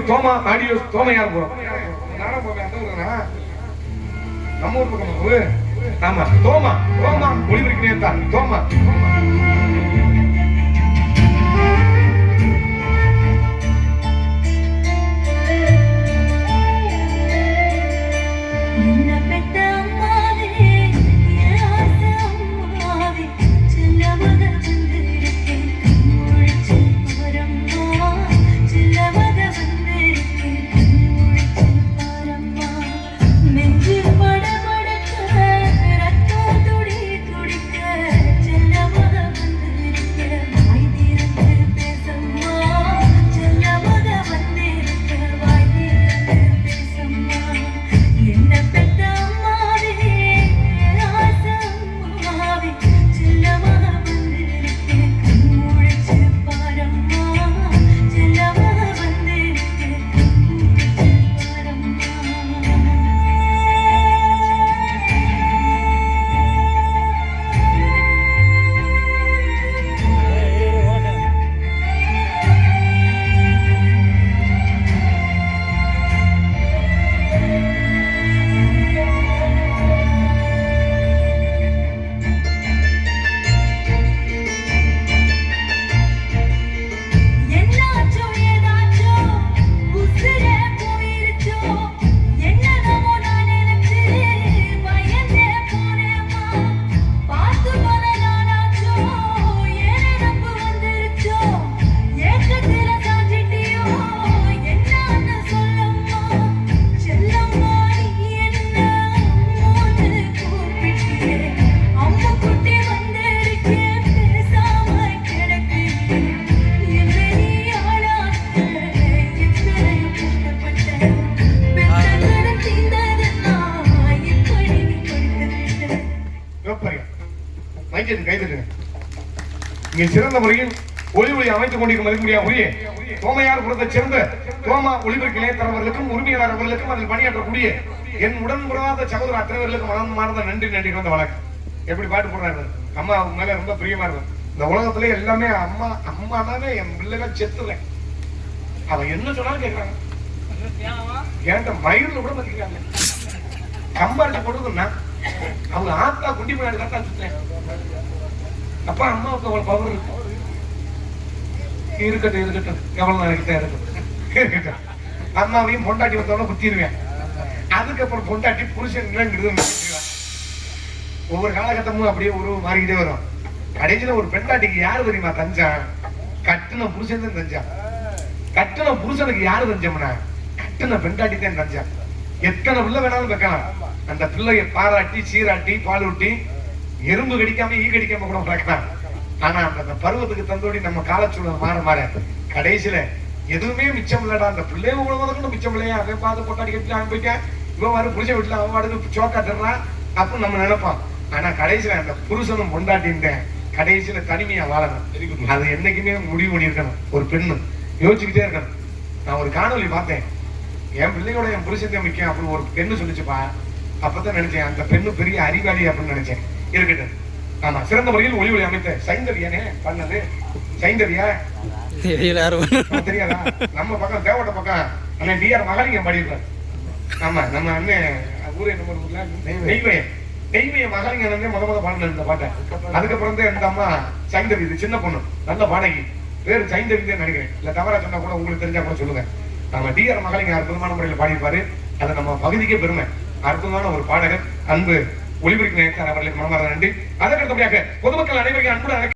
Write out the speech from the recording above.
தோமா audios தோமையார் போறோம். நம்ம ஊர் பக்கம் ஆமா தோமா தோமா ஒளிபரிக்கிறேன் தான் தோமா. இங்கே சிறந்த முறையில் ஒளி அமைத்துக் கொண்டிருக்கும் மதிப்புரிய தோமையார் புறத்தை சேர்ந்த தோமா ஒளிபரப்பு நிலையத்தரவர்களுக்கும் உரிமையாளர் அவர்களுக்கும் அதில் பணியாற்றக்கூடிய என் உடன்படாத சகோதர அத்தனைவர்களுக்கும் மனமார்ந்த நன்றி கலந்த வணக்கம். எப்படி பாட்டு போடுறாரு அம்மா அவங்க மேல ரொம்ப பிரியமா இருக்கும். இந்த உலகத்திலே எல்லாமே அம்மா அம்மா தானே என் பிள்ளைகள் செத்துவேன். அவன் என்ன சொன்னாலும் கேட்கறாங்க. என்கிட்ட மயிரில் கூட மதிக்கிறாங்க. கம்பாரிச்சு போடுறதுன்னா அவங்க ஆத்தா குண்டி முன்னாடி தான் சுத்தேன். அப்பா அம்மாவுக்கு அவ்வளவு பவர் இருக்கட்டும் எவ்வளவு நாளைக்கு தான் இருக்கட்டும். அம்மாவையும் பொண்டாட்டி வந்தவன குத்திடுவேன். அதுக்கப்புறம் பொண்டாட்டி புருஷன் ஒவ்வொரு காலகட்டமும் அப்படியே உருவ மாறிக்கிட்டே வரும். கடைசியில ஒரு பெண்டாட்டிக்கு யாரு தெரியுமா தஞ்சான்? கட்டுன புருஷன் தான் தஞ்சான். கட்டுன புருஷனுக்கு யாரு தஞ்சம்னா கட்டுன பெண்டாட்டி தான் தஞ்சான். எத்தனை பிள்ளை வேணாலும் வைக்கலாம். அந்த பிள்ளைய பாராட்டி சீராட்டி பால் ஊட்டி எறும்பு கடிக்காம ஈ கடிக்காம கூட வளர்க்கலாம். ஆனா அந்த பருவத்துக்கு தந்தோடி நம்ம காலச்சூழல் மாற கடைசியில எதுவுமே மிச்சம் இல்லடா. அந்த பிள்ளைய உழவதற்கு மிச்சம் இல்லையா? அவன் பார்த்து பொட்டாடி கட்டி அவன் போயிட்டேன், இவன் வாரு புருஷன் வீட்டுல அவன் வாடுக்கு சோக்காட்டுறான் அப்படின்னு நம்ம நினைப்பான். ஆனா கடைசியில அந்த புருஷனும் பொண்டாட்டின்ற கடைசியில தனிமையா வாழணும். அது என்னைக்குமே முடிவு பண்ணியிருக்கணும். ஒரு பெண்ணு யோசிச்சுக்கிட்டே இருக்கணும். நான் ஒரு காணொலி பார்த்தேன். என் பிள்ளையோட என் புருஷன் தான் முக்கியம் அப்படின்னு ஒரு பெண்ணு சொல்லிச்சுப்பா. அப்பதான் நினைச்சேன் அந்த பெண்ணு பெரிய அறிவாளி அப்படின்னு நினைச்சேன். இருக்கட்டும். ஆமா சிறந்த முறையில் ஒளி அமைத்த சைந்தவியானே பண்ணது. சைந்தவியா தெரியாதா? நம்ம பக்கம் தேவட்ட பக்கம் அண்ணன் டிஆர் மகாலிங்கம் பாடியிருப்பார். ஆமா நம்ம அண்ணன் ஊரே நம்ம ஊர்ல நெய்வைய மகாலிங்க அண்ணன் முத பாடின இந்த பாட்டை. அதுக்கப்புறம் தான் இந்த அம்மா சைந்தவி, இது சின்ன பொண்ணு, நல்ல பாடகி, பேரு சைந்தவி தான் நினைக்கிறேன். இல்ல தவறா சொன்னா கூட உங்களுக்கு தெரிஞ்சா கூட சொல்லுங்க. நம்ம டிஆர் மகாலிங்க அற்புதமான முறையில் பாடியிருப்பாரு. அதை நம்ம பகுதிக்கே பெருமை. அற்புதமான ஒரு பாடகர். அன்பு ஒளிபரப்பு நிலையத்தார் அவர்களுக்கு மனமார்ந்த நன்றி. அதற்கு அடுத்தபடியாக பொதுமக்கள் அனைவரையும் அன்புடன்